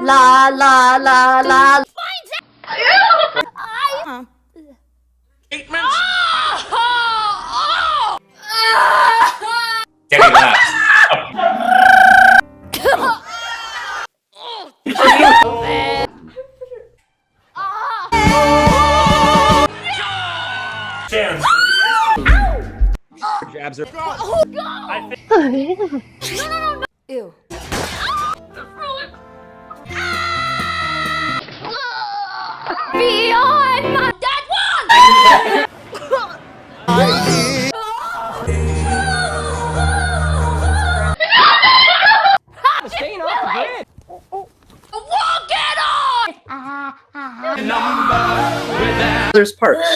La la la la. Statements. Getting that. Chance. Jabs are. Oh God! No. Ew. Beyond my that one. Staying off the grid. Walk it on. There's parts.